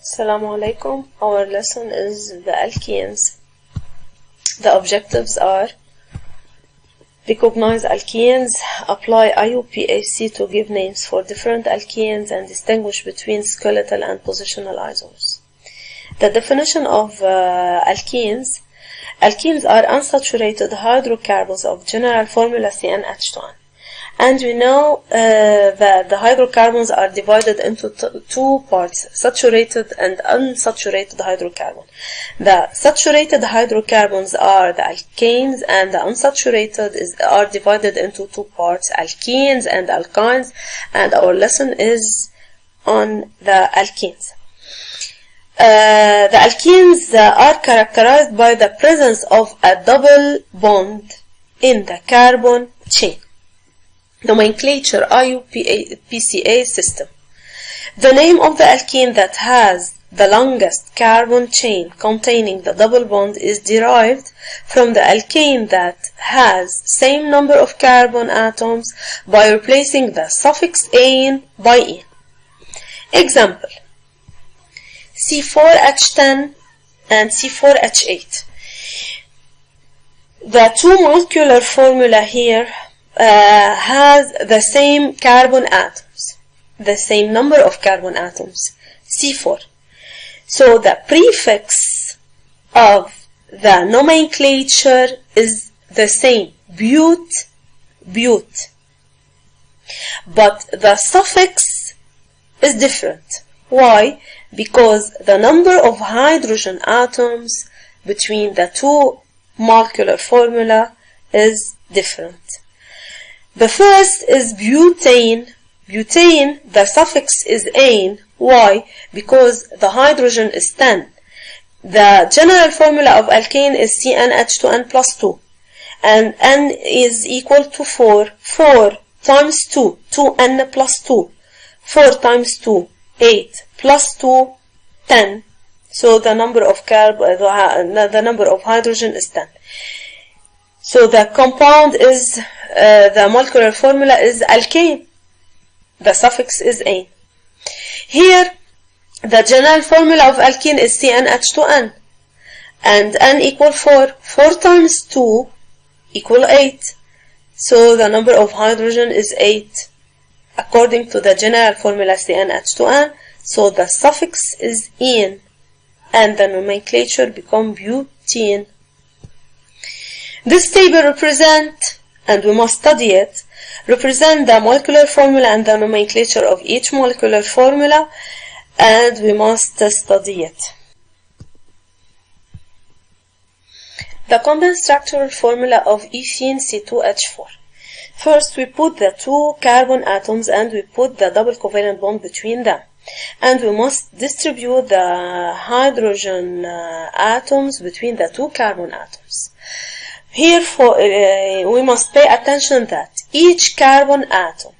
Assalamu alaikum. Our lesson is the alkenes. The objectives are: recognize alkenes, apply IUPAC to give names for different alkenes, and distinguish between skeletal and positional isomers. The definition of alkenes. Alkenes are unsaturated hydrocarbons of general formula CnH2n. And we know that the hydrocarbons are divided into two parts, saturated and unsaturated hydrocarbon. The saturated hydrocarbons are the alkanes, and the unsaturated are divided into two parts, alkenes and alkynes, and our lesson is on the alkenes. The alkenes are characterized by the presence of a double bond in the carbon chain. Nomenclature IUPAC system. The name of the alkene that has the longest carbon chain containing the double bond is derived from the alkane that has same number of carbon atoms by replacing the suffix -ane by -ene. Example: C4H10 and C4H8. The two molecular formula here has the same carbon atoms, the same number of carbon atoms, C4. So the prefix of the nomenclature is the same, but But the suffix is different. Why? Because the number of hydrogen atoms between the two molecular formula is different. The first is butane. Butane, the suffix is -ane. Why? Because the hydrogen is 10. The general formula of alkane is CnH2n plus 2. And n is equal to 4. 4 times 2, 2n plus 2. 4 times 2, 8 plus 2, 10. So the number of hydrogen is 10. So the compound is, the molecular formula is alkane. The suffix is -ane. Here, the general formula of alkene is CnH2n. And n equal 4. 4 times 2 equal 8. So the number of hydrogen is 8. According to the general formula CnH2n, so the suffix is -ene. And the nomenclature become butene. This table represent, and we must study it, represent the molecular formula and the nomenclature of each molecular formula, and we must study it. The condensed structural formula of ethene C2H4. First, we put the two carbon atoms and we put the double covalent bond between them. And we must distribute the hydrogen atoms between the two carbon atoms. Here, we must pay attention that each carbon atom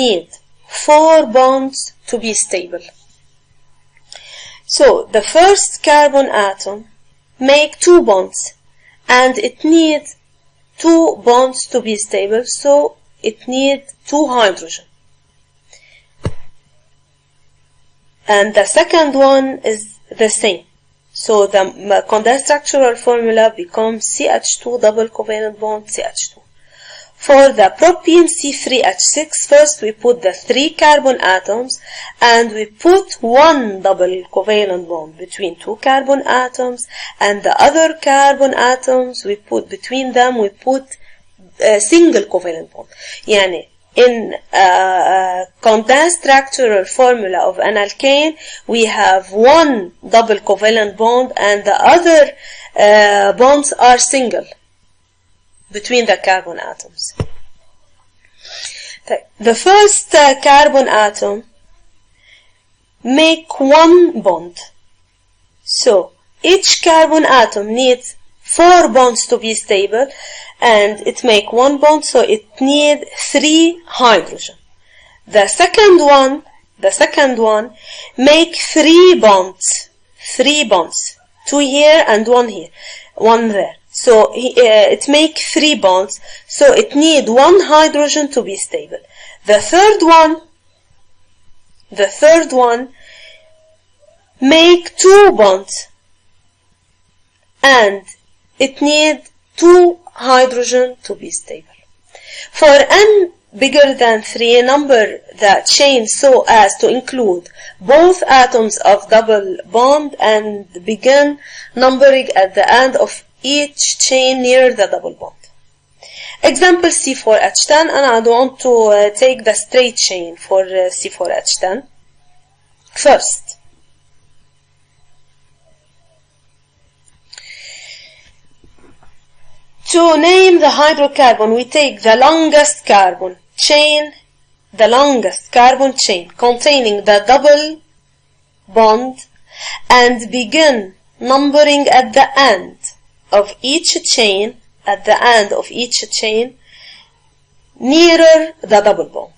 needs 4 bonds to be stable. So, the first carbon atom make 2 bonds, and it needs 2 bonds to be stable, so it needs 2 hydrogen. And the second one is the same. So the condensed structural formula becomes CH2 double covalent bond CH2. For the propene C3H6, first we put the 3 carbon atoms and we put 1 double covalent bond between 2 carbon atoms, and the other carbon atoms we put between them, we put a single covalent bond. Yani, in condensed structural formula of an alkane, we have 1 double covalent bond and the other bonds are single between the carbon atoms. The first carbon atom make 1 bond. So each carbon atom needs 4 bonds to be stable, and it make 1 bond, so it need 3 hydrogen. The second one make 3 bonds. 3 bonds. 2 here and 1 here. 1 there. So it make 3 bonds, so it need 1 hydrogen to be stable. The third one make 2 bonds and it needs 2 hydrogen to be stable. For n bigger than 3, number the chain so as to include both atoms of double bond and begin numbering at the end of each chain near the double bond. Example C4H10, and I want to take the straight chain for C4H10. First, to name the hydrocarbon, we take the longest carbon chain containing the double bond and begin numbering at the end of each chain, nearer the double bond.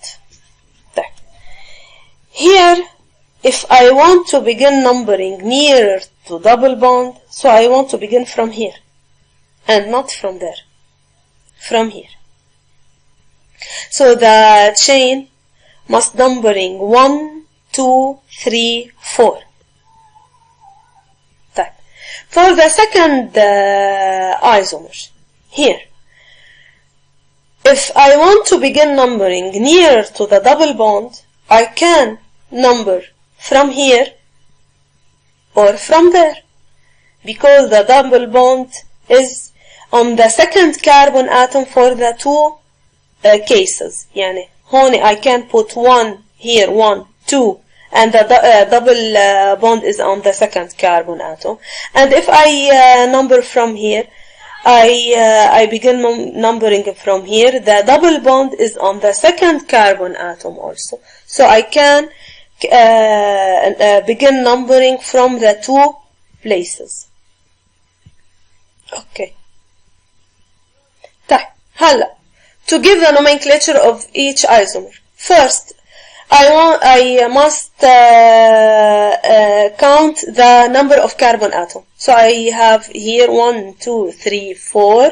There. Here, if I want to begin numbering nearer to double bond, so I want to begin from here and not from there, from here. So the chain must numbering 1, 2, 3, 4. That. For the second isomer, here, if I want to begin numbering near to the double bond, I can number from here or from there, because the double bond is on the second carbon atom for the 2 cases. يعني هون I can put 1 here, 1, 2, and the double bond is on the second carbon atom. And if I number from here, I begin numbering from here, the double bond is on the second carbon atom also. So I can begin numbering from the 2 places. Okay. هلا, to give the nomenclature of each isomer. First, I must count the number of carbon atom. So I have here 1, 2, 3, 4.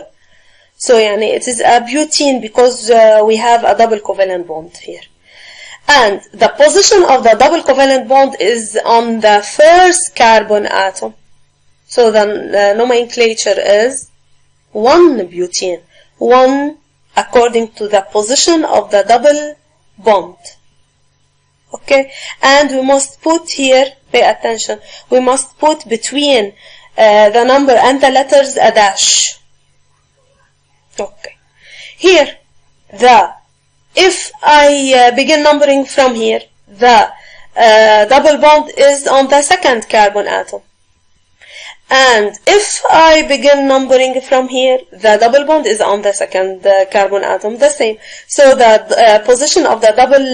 So it is a butene because we have a double covalent bond here. And the position of the double covalent bond is on the first carbon atom. So the nomenclature is 1 butene. 1 according to the position of the double bond. Okay, and we must put here, pay attention, we must put between the number and the letters a dash. Okay, here, if I begin numbering from here, the double bond is on the second carbon atom. And if I begin numbering from here, the double bond is on the second carbon atom, the same. So the position of the double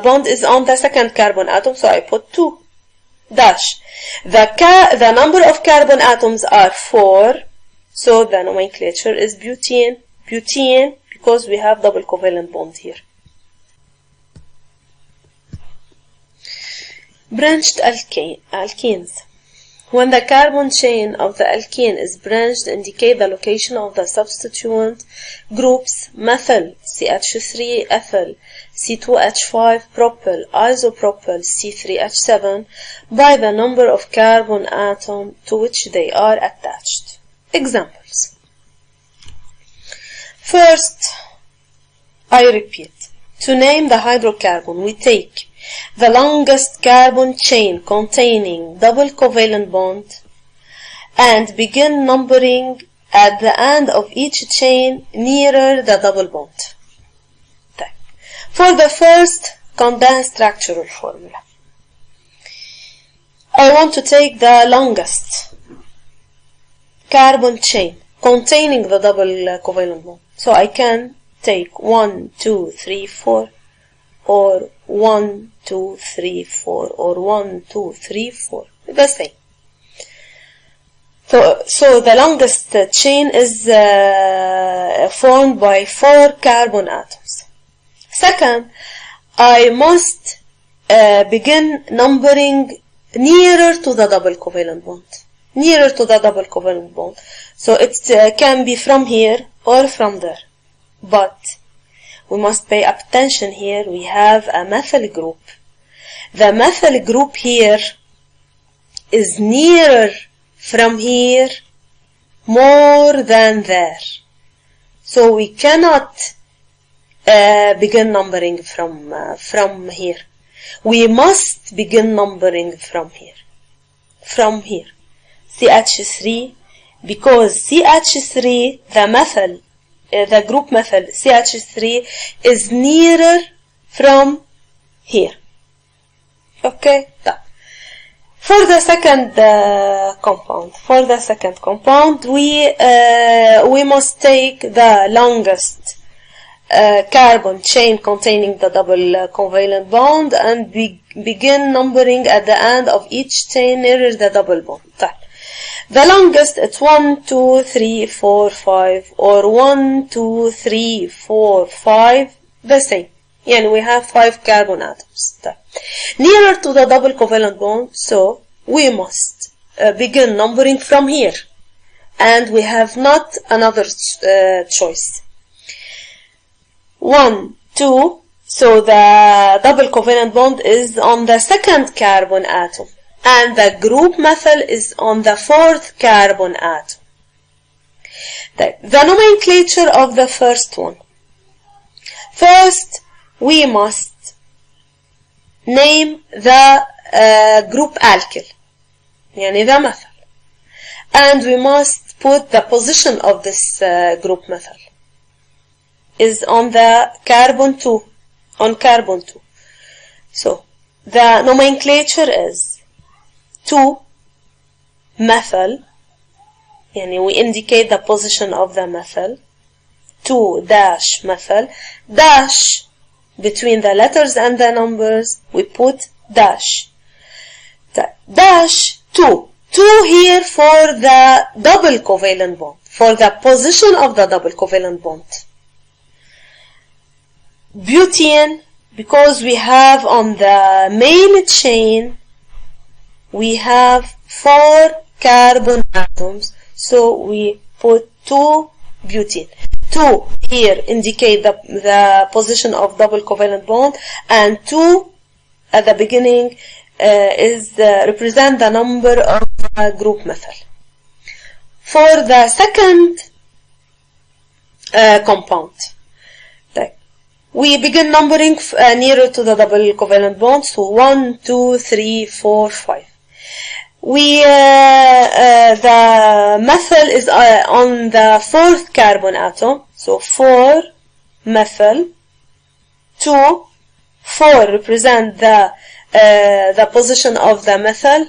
bond is on the second carbon atom, so I put 2 dash. The number of carbon atoms are 4, so the nomenclature is butene, because we have double covalent bond here. Branched alkenes. When the carbon chain of the alkene is branched, indicate the location of the substituent groups methyl, CH3, ethyl, C2H5, propyl, isopropyl, C3H7 by the number of carbon atom to which they are attached. Examples. First, I repeat, to name the hydrocarbon, we take the longest carbon chain containing double covalent bond and begin numbering at the end of each chain nearer the double bond. For the first condensed structural formula, I want to take the longest carbon chain containing the double covalent bond. So I can take 1, 2, 3, 4 or 1, 2, 3, 4 or 1, 2, 3, 4. The same. So the longest chain is formed by 4 carbon atoms. Second, I must begin numbering nearer to the double covalent bond. Nearer to the double covalent bond. So it can be from here or from there. But we must pay attention here. We have a methyl group. The methyl group here is nearer from here more than there. So we cannot begin numbering from here. We must begin numbering from here. From here. CH3, because CH3, the group methyl CH3 is nearer from here. Okay? For the second compound, we must take the longest carbon chain containing the double covalent bond and begin numbering at the end of each chain nearer the double bond. The longest, it's 1, 2, 3, 4, 5, or 1, 2, 3, 4, 5, the same. And we have 5 carbon atoms. Nearer to the double covalent bond, so we must begin numbering from here. And we have not another choice. 1, 2, so the double covalent bond is on the second carbon atom. And the group methyl is on the fourth carbon atom. The nomenclature of the first one. First, we must name the group alkyl, يعني the methyl. And we must put the position of this group methyl is on the carbon 2, on carbon 2. So, the nomenclature is 2 methyl, يعني we indicate the position of the methyl, 2 dash methyl, dash between the letters and the numbers, we put dash. Dash 2. 2 here for the double covalent bond, for the position of the double covalent bond. Butene, because we have on the main chain, we have 4 carbon atoms, so we put 2 butene. 2 here indicate the position of double covalent bond, and 2 at the beginning represent the number of group methyl. For the second compound, we begin numbering nearer to the double covalent bond, so 1, 2, 3, 4, 5. The methyl is on the fourth carbon atom, so 4 methyl, 2, 4 represent the position of the methyl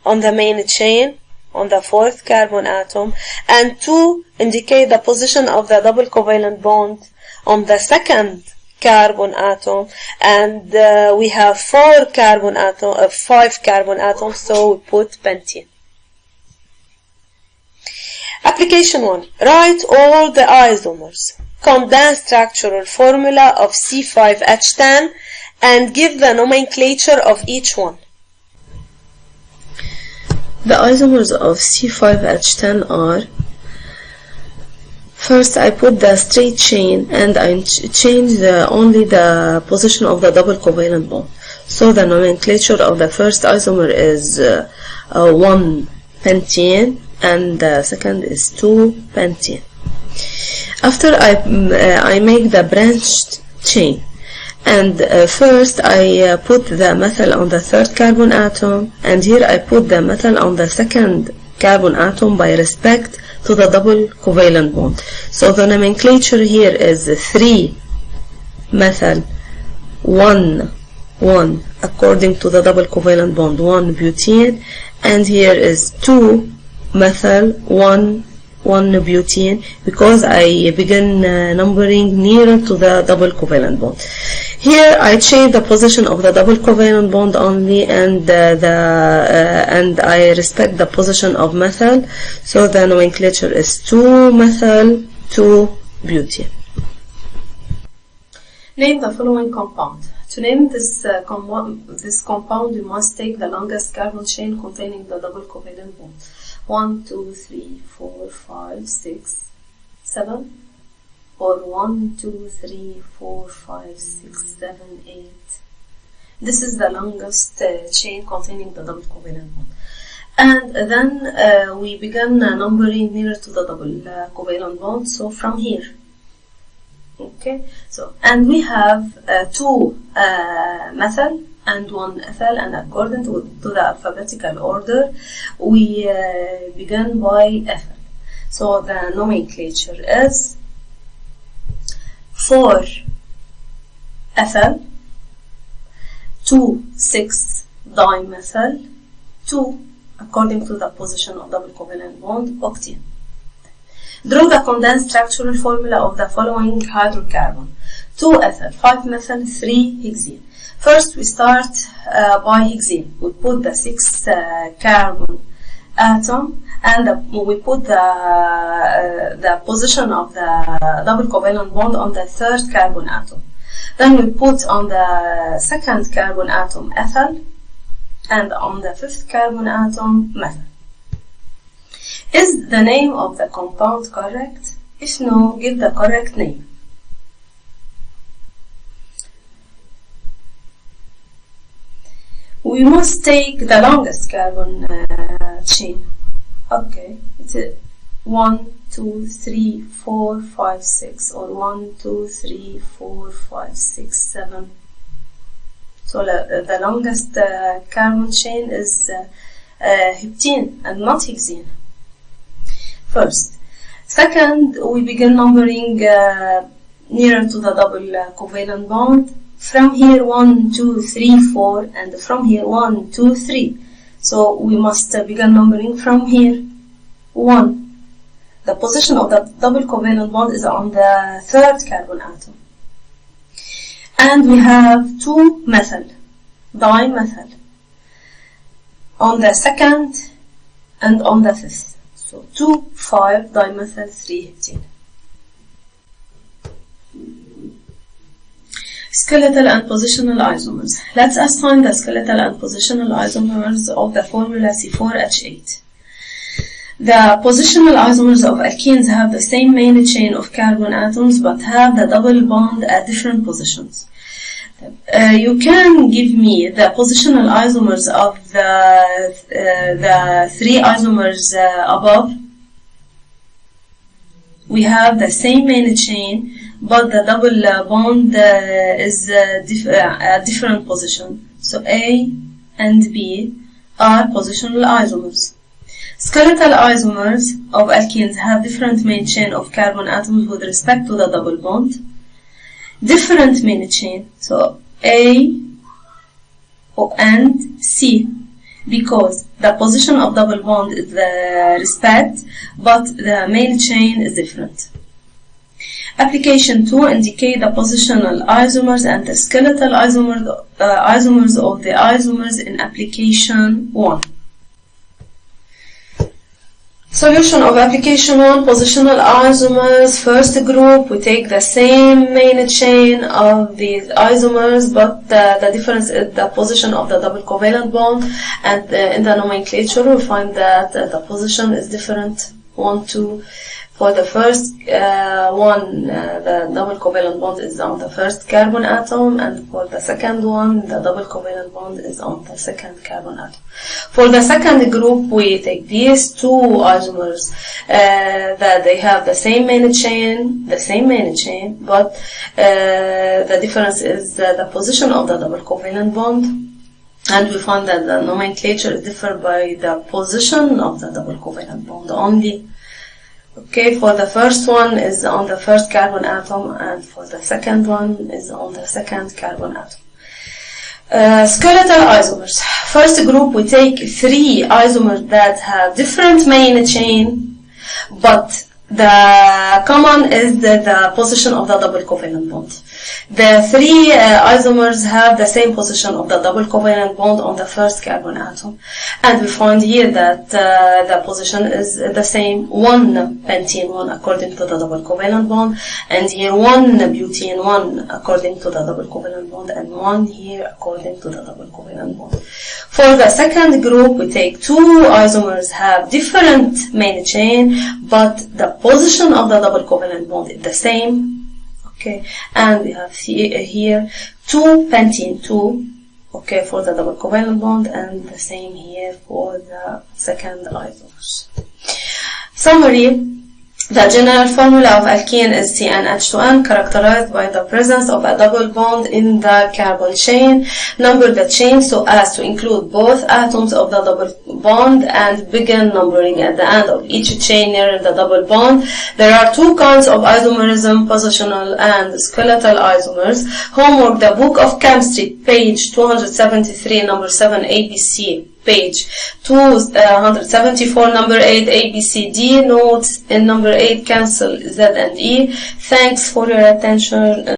on the main chain, on the fourth carbon atom, and 2 indicate the position of the double covalent bond on the second carbon atom, and we have 5 carbon atoms, so we put pentene. Application 1. Write all the isomers. Condensed structural formula of C5H10 and give the nomenclature of each one. The isomers of C5H10 are: first, I put the straight chain and I change only the position of the double covalent bond. So the nomenclature of the first isomer is 1 pentene and the second is 2 pentene. After I make the branched chain, and first I put the methyl on the third carbon atom, and here I put the methyl on the second carbon atom by respect to the double covalent bond. So the nomenclature here is 3 methyl 1 according to the double covalent bond, 1 butene, and here is 2 methyl 1 butene, because I begin numbering nearer to the double covalent bond. Here I change the position of the double covalent bond only, and and I respect the position of methyl. So the nomenclature is 2 methyl 2 butene. Name the following compound. To name this compound, you must take the longest carbon chain containing the double covalent bond. 1, 2, 3, 4, 5, 6, 7, or 1, 2, 3, 4, 5, 6, 7, 8. This is the longest chain containing the double covalent bond. And then we began numbering nearer to the double covalent bond, so from here. Okay, so, and we have 2 methyl and 1 ethyl, and according to the alphabetical order, we began by ethyl. So the nomenclature is 4 ethyl, 2,6-dimethyl, 2 according to the position of double covalent bond, octane. Draw the condensed structural formula of the following hydrocarbon: 2-ethyl, 5-methyl, 3-hexene. First, we start by hexene. We put the 6-carbon atom, and we put the position of the double covalent bond on the 3rd carbon atom. Then we put on the 2nd carbon atom ethyl, and on the 5th carbon atom methyl. Is the name of the compound correct? If no, give the correct name. We must take the longest carbon chain. Okay, it's 1, 2, 3, 4, 5, 6, or 1, 2, 3, 4, 5, 6, 7. So the longest carbon chain is heptene and not hexene. First. Second, we begin numbering nearer to the double covalent bond. From here 1, 2, 3, 4, and from here 1, 2, 3. So we must begin numbering from here 1. The position of the double covalent bond is on the 3rd carbon atom. And we have 2-methyl, dimethyl, on the 2nd and on the 5th. So 2,5-dimethyl, 3-heptene. Skeletal and positional isomers. Let's assign the skeletal and positional isomers of the formula C4H8. The positional isomers of alkenes have the same main chain of carbon atoms but have the double bond at different positions. You can give me the positional isomers of the 3 isomers above. We have the same main chain, but the double bond is a different position. So A and B are positional isomers. Skeletal isomers of alkenes have different main chain of carbon atoms with respect to the double bond. Different main chain, so A and C, because the position of double bond is the respect, but the main chain is different. Application 2 indicate the positional isomers and the skeletal isomers of the isomers in application 1. Solution of application 1, positional isomers. First group, we take the same main chain of these isomers, but the difference is the position of the double covalent bond, and in the nomenclature we find that the position is different. 1, 2. For the first one, the double covalent bond is on the 1st carbon atom, and for the second one, the double covalent bond is on the 2nd carbon atom. For the second group, we take these 2 isomers that they have the same main chain, but the difference is the position of the double covalent bond, and we find that the nomenclature is different by the position of the double covalent bond only. Okay, for the first one is on the 1st carbon atom, and for the second one is on the 2nd carbon atom. Skeletal isomers. First group, we take 3 isomers that have different main chain, but the common is the position of the double covalent bond. The 3 isomers have the same position of the double covalent bond on the 1st carbon atom, and we find here that the position is the same: 1 pentene 1 according to the double covalent bond, and here 1 butene 1 according to the double covalent bond, and 1 here according to the double covalent bond. For the second group, we take 2 isomers have different main chain, but the position of the double covalent bond is the same. Okay, and we have here 2 pentene 2 Okay, for the double covalent bond, and the same here for the second isomers. Summary. The general formula of alkene is CnH2n, characterized by the presence of a double bond in the carbon chain. Number the chain so as to include both atoms of the double bond and begin numbering at the end of each chain near the double bond. There are two kinds of isomerism, positional and skeletal isomers. Homework, the Book of Chemistry, page 273, number 7, ABC. Page 274, number 8, ABCD. Notes in number 8, cancel Z and E. Thanks for your attention.